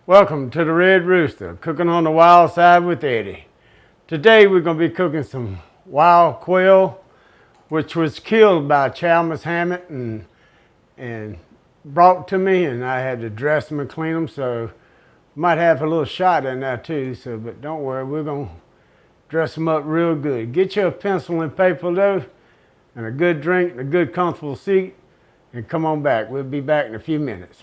Welcome to the Red Rooster, cooking on the wild side with Eddie. Today we're going to be cooking some wild quail, which was killed by Chalmers Hammett and brought to me, and I had to dress them and clean them, so might have a little shot in there too. But don't worry, we're going to dress them up real good. Get you a pencil and paper though, and a good drink and a good comfortable seat, and come on back. We'll be back in a few minutes.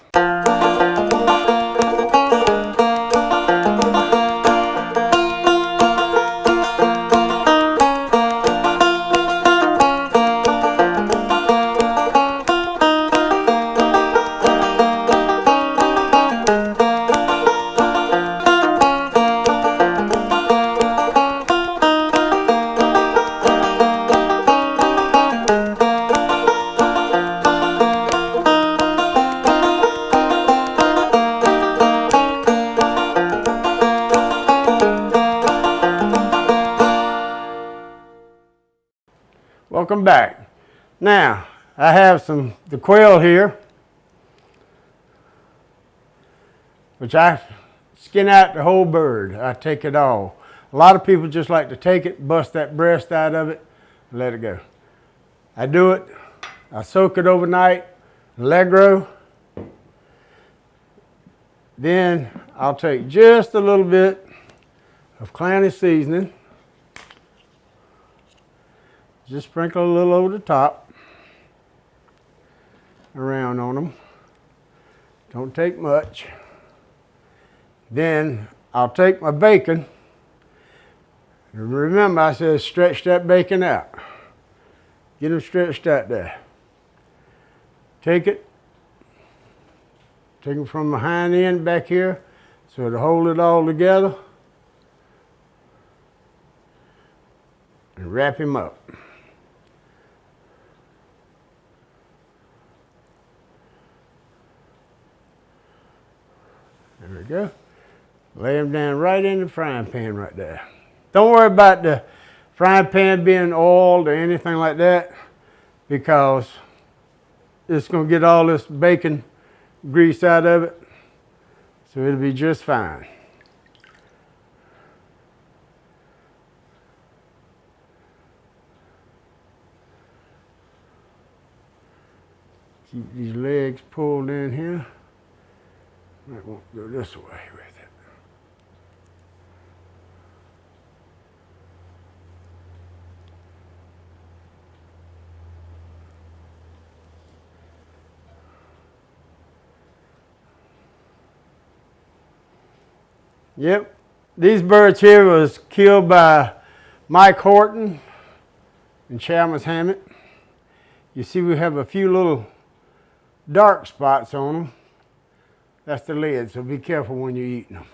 Welcome back. Now, I have the quail here, which I skin out the whole bird. I take it all. A lot of people just like to take it, bust that breast out of it, and let it go. I do it. I soak it overnight, Allegro. Then I'll take just a little bit of clanny seasoning. Just sprinkle a little over the top, around on them. Don't take much. Then I'll take my bacon. Remember, I said stretch that bacon out. Get them stretched out there. Take them from the hind end back here, so to hold it all together, and wrap him up. There we go. Lay them down right in the frying pan right there. Don't worry about the frying pan being oiled or anything like that, because it's going to get all this bacon grease out of it, so it'll be just fine. Keep these legs pulled in here. I won't go this way with it. Yep, these birds here was killed by Mike Horton and Chalmers Hammett. You see we have a few little dark spots on them. That's the lid, so be careful when you're eating them.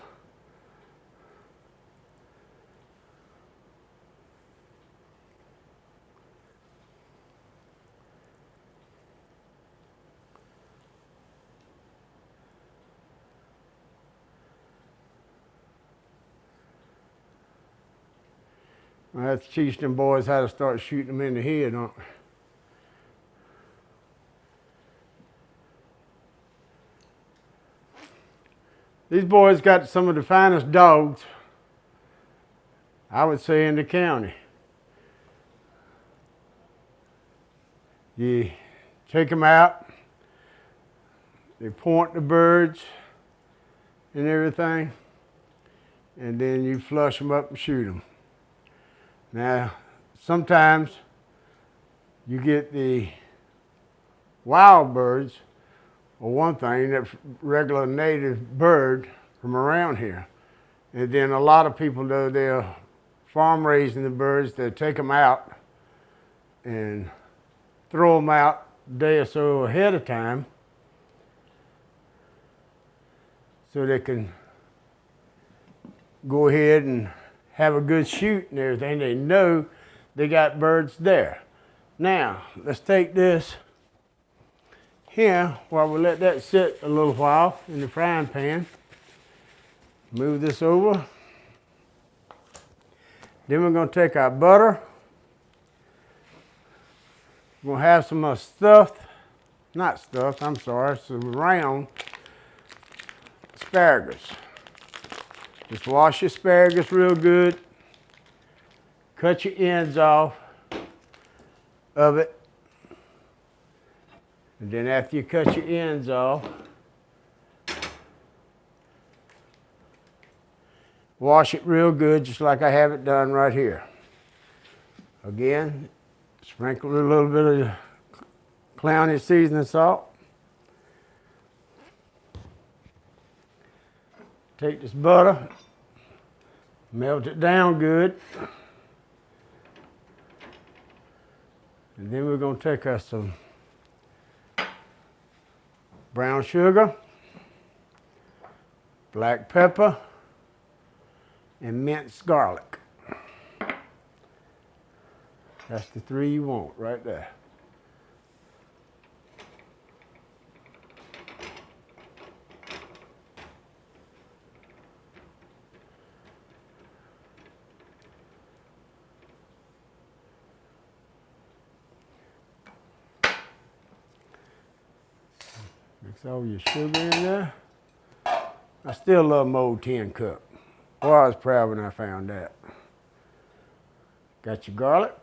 Well, that's teaching them boys how to start shooting them in the head, aren't we? These boys got some of the finest dogs, I would say, in the county. You take them out, they point the birds and everything, and then you flush them up and shoot them. Now, sometimes you get the wild birds, or one thing, that regular native bird from around here. And then a lot of people, though, they're farm raising the birds, they take them out and throw them out a day or so ahead of time, so they can go ahead and have a good shoot and everything. They know they got birds there. Now, let's take this here while we let that sit a little while in the frying pan. Move this over. Then we're going to take our butter. We're going to have some not stuffed, I'm sorry, some round asparagus. Just wash your asparagus real good. Cut your ends off of it. And then after you cut your ends off, wash it real good, just like I have it done right here. Again, sprinkle a little bit of clowny seasoning salt. Take this butter, melt it down good. And then we're going to take us some brown sugar, black pepper, and minced garlic. That's the three you want right there. Mix all your sugar in there. I still love my old tin cup. Boy, I was proud when I found that. Got your garlic.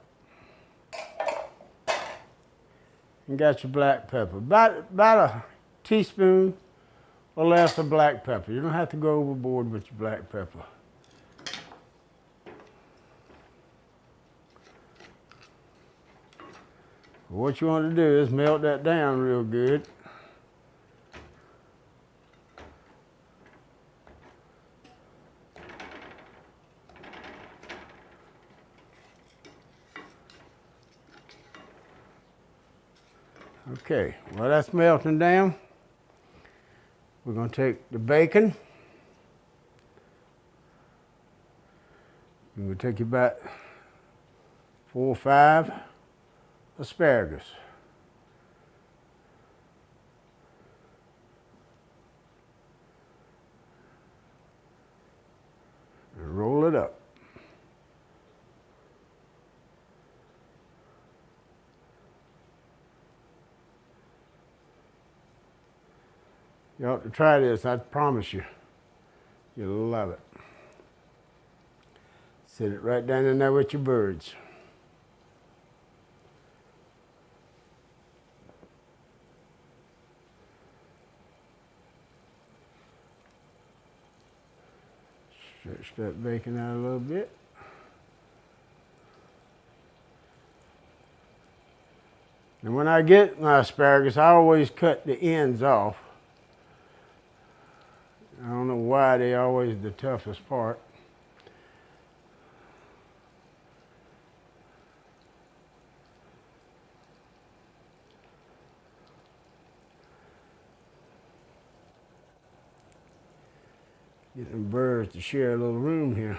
And got your black pepper. About a teaspoon or less of black pepper. You don't have to go overboard with your black pepper. What you want to do is melt that down real good. Okay, while that's melting down, we're going to take the bacon. We're going to take about 4 or 5 asparagus. And roll it up. You ought to try this, I promise you. You'll love it. Set it right down in there with your birds. Stretch that bacon out a little bit. And when I get my asparagus, I always cut the ends off. I don't know why, they're always the toughest part. Get them birds to share a little room here.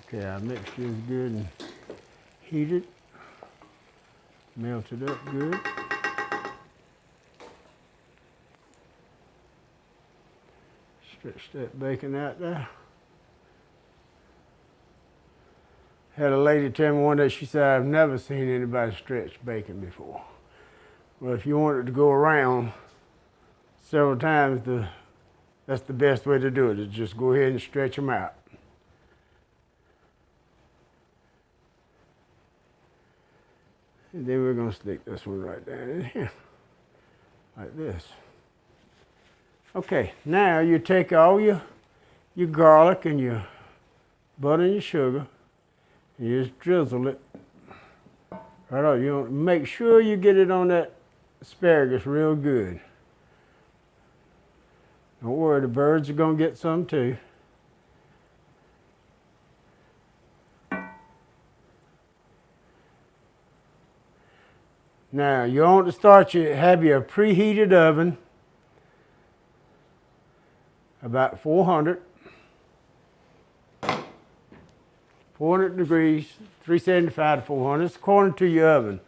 Okay, our mixture is good and heated. Melted up good. Stretch that bacon out there. Had a lady tell me one day, she said, I've never seen anybody stretch bacon before. Well, if you want it to go around several times, that's the best way to do it, is just go ahead and stretch them out. And then we're going to stick this one right down in here, like this. Okay, now you take all your garlic and your butter and your sugar, and you just drizzle it right on. You make sure you get it on that asparagus real good. Don't worry, the birds are going to get some too. Now, you want to have your preheated oven about 400 degrees, 375 to 400. It's according to your oven.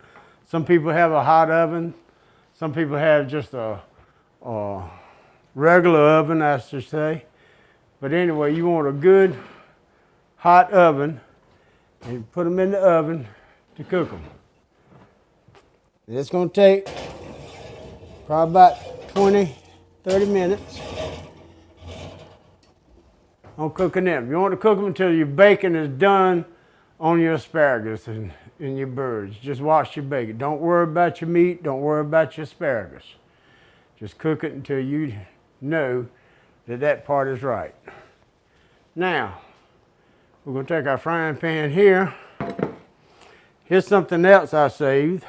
Some people have a hot oven. Some people have just a regular oven, I should say. But anyway, you want a good hot oven and put them in the oven to cook them. It's going to take probably about 20, 30 minutes on cooking them. You want to cook them until your bacon is done on your asparagus and your birds. Just wash your bacon. Don't worry about your meat. Don't worry about your asparagus. Just cook it until you know that that part is right. Now, we're going to take our frying pan here. Here's something else I saved.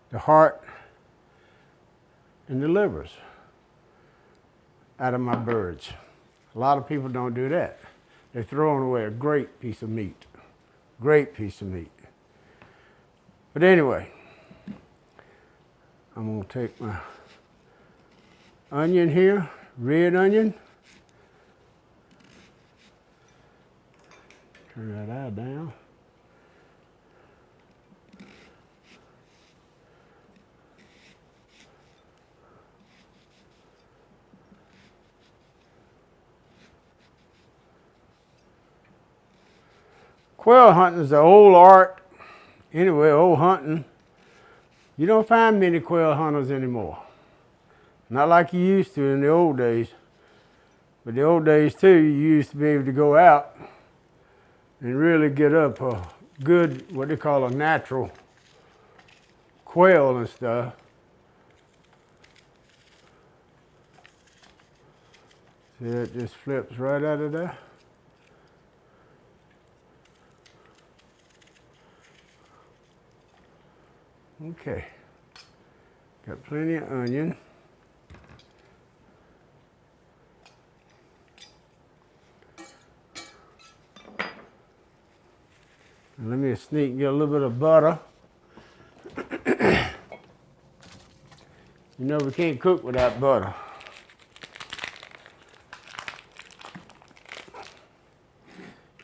The heart and the livers out of my birds. A lot of people don't do that. They're throwing away a great piece of meat. Great piece of meat. But anyway, I'm going to take my onion here, red onion. Turn that eye down. Quail hunting is an old art. Anyway, old hunting. You don't find many quail hunters anymore. Not like you used to in the old days. But the old days too, you used to be able to go out and really get up a good, what they call a natural quail and stuff. See, it just flips right out of there. Okay, got plenty of onion. And let me sneak and get a little bit of butter. You know we can't cook without butter.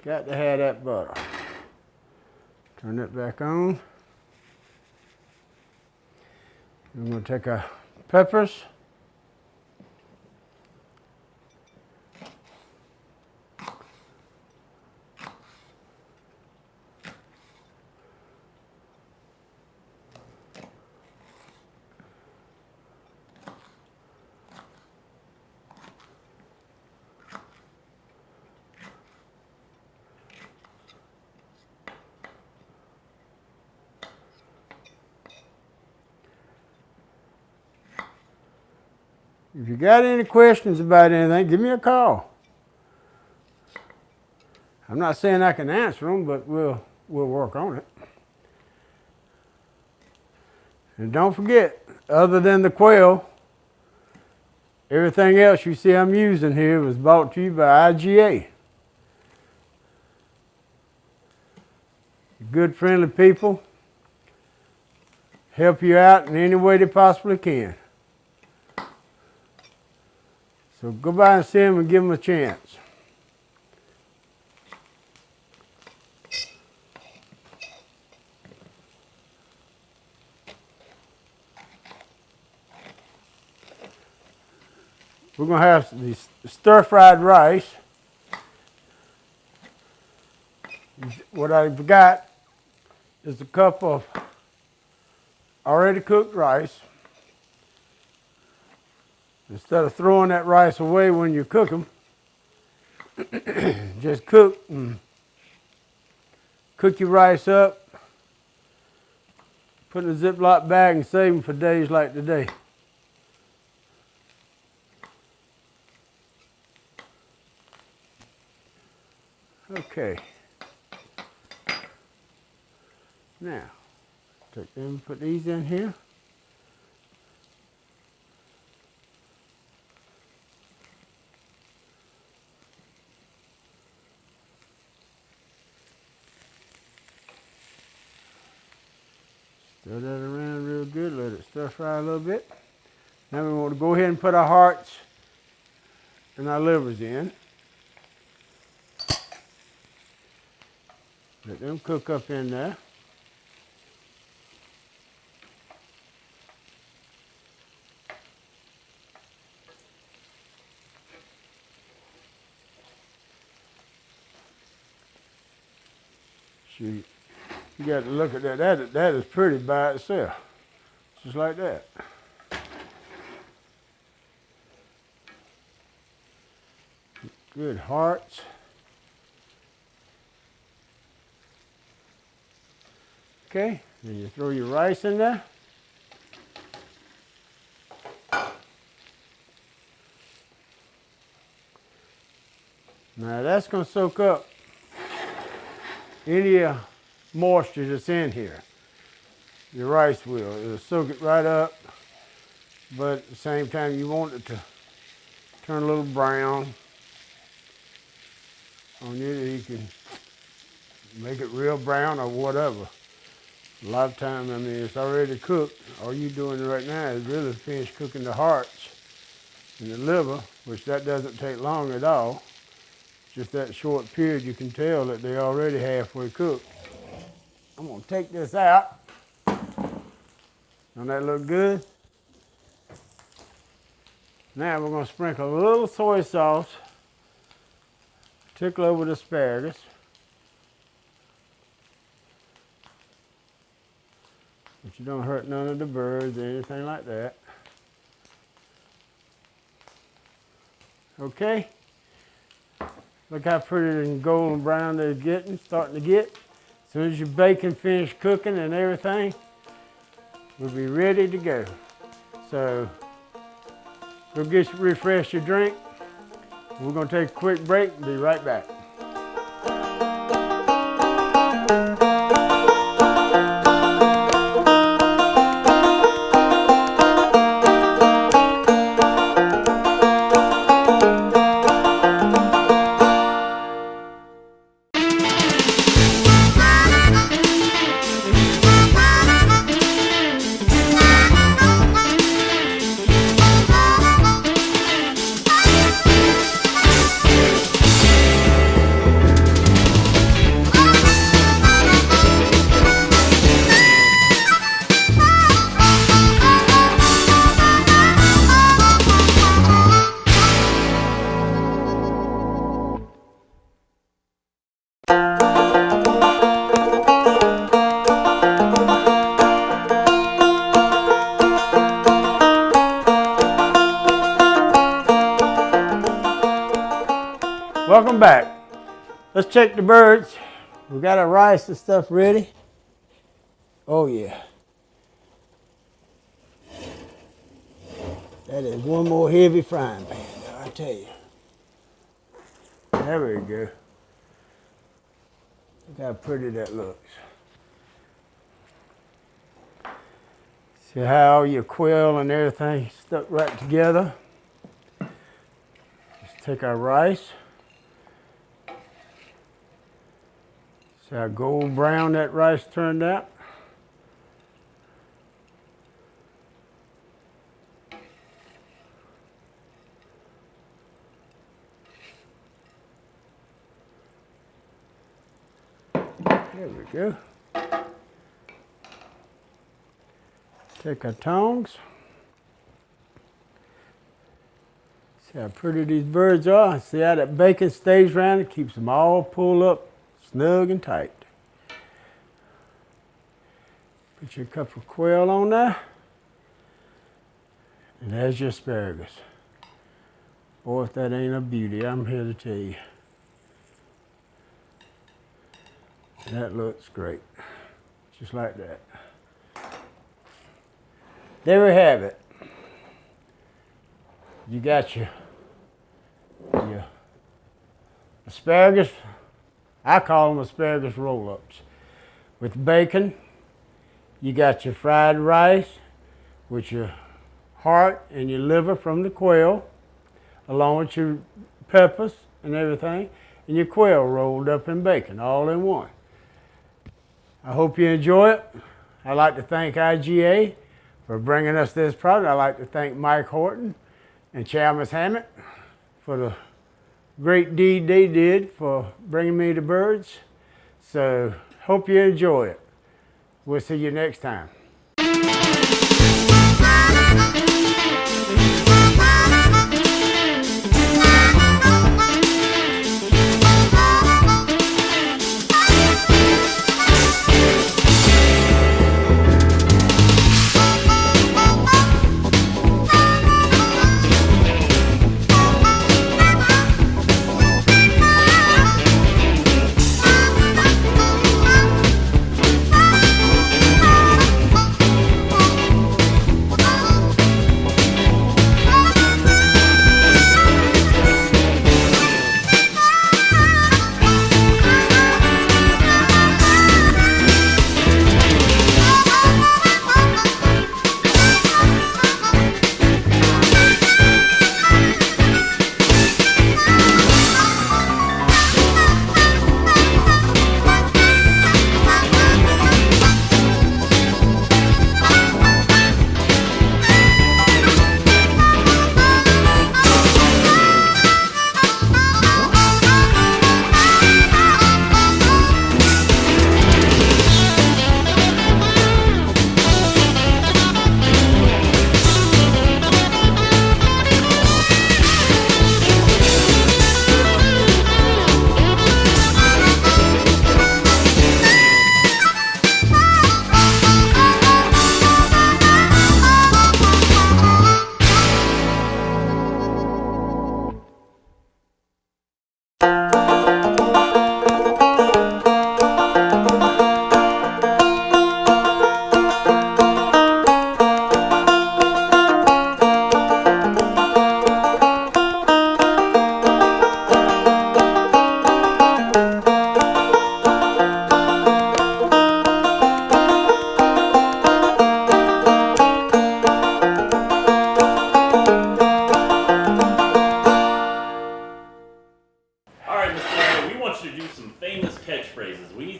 Got to have that butter. Turn that back on. We're going to take our peppers. If you got any questions about anything, give me a call. I'm not saying I can answer them, but we'll work on it. And don't forget, other than the quail, everything else you see I'm using here was brought to you by IGA. Good, friendly people. Help you out in any way they possibly can. So go by and see them and give them a chance. We're going to have these stir-fried rice. What I forgot is a cup of already cooked rice. Instead of throwing that rice away when you cook them, just cook your rice up, put in a Ziploc bag and save them for days like today. Okay. Now, take them and put these in here. Stir that around real good, let it stir fry a little bit. Now we want to go ahead and put our hearts and our livers in. Let them cook up in there. You got to look at that. That is pretty by itself. Just like that. Good hearts. Okay, then you throw your rice in there. Now that's going to soak up any moisture that's in here. Your rice will. It'll soak it right up, but at the same time you want it to turn a little brown on you, that you can make it real brown or whatever. A lot of times, I mean, it's already cooked. All you're doing right now is really finish cooking the hearts and the liver, which that doesn't take long at all. Just that short period, you can tell that they're already halfway cooked. I'm gonna take this out. Don't that look good? Now we're gonna sprinkle a little soy sauce, tickle over the asparagus. But you don't hurt none of the birds or anything like that. Okay? Look how pretty and golden brown they're getting, starting to get. As soon as your bacon finished cooking and everything, we'll be ready to go. So, go refresh your drink. We're gonna take a quick break and be right back. Welcome back. Let's check the birds. We got our rice and stuff ready. Oh yeah. That is one more heavy frying pan, I tell you. There we go. Look how pretty that looks. See how all your quail and everything stuck right together? Let's take our rice. See how gold brown that rice turned out? There we go. Take our tongs. See how pretty these birds are. See how that bacon stays around it, keeps them all pulled up snug and tight. Put your cup of quail on there. And there's your asparagus. Boy, if that ain't a beauty, I'm here to tell you. That looks great. Just like that. There we have it. You got your asparagus. I call them asparagus roll-ups. With bacon, you got your fried rice with your heart and your liver from the quail, along with your peppers and everything, and your quail rolled up in bacon, all in one. I hope you enjoy it. I'd like to thank IGA for bringing us this product. I'd like to thank Mike Horton and Chalmers Hammett for the great deed they did for bringing me the birds. So, hope you enjoy it. We'll see you next time.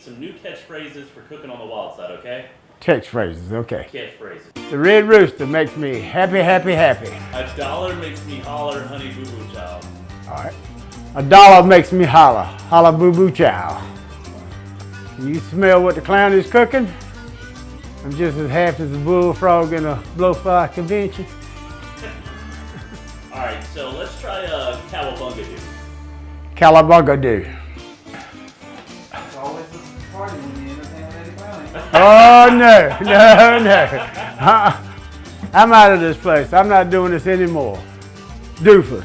some new catchphrases for cooking on the wild side, okay? Catchphrases, okay. Catchphrases. The Red Rooster makes me happy, happy, happy. $1 makes me holler, honey boo boo child. All right. $1 makes me holler, holler boo boo chow. Can you smell what the clown is cooking? I'm just as happy as a bullfrog in a blowfly convention. All right, so let's try a cowabunga do. Cowabunga do. It's always a party when you entertain Eddie Clowning. Oh no, no, no. I'm out of this place. I'm not doing this anymore. Doofus.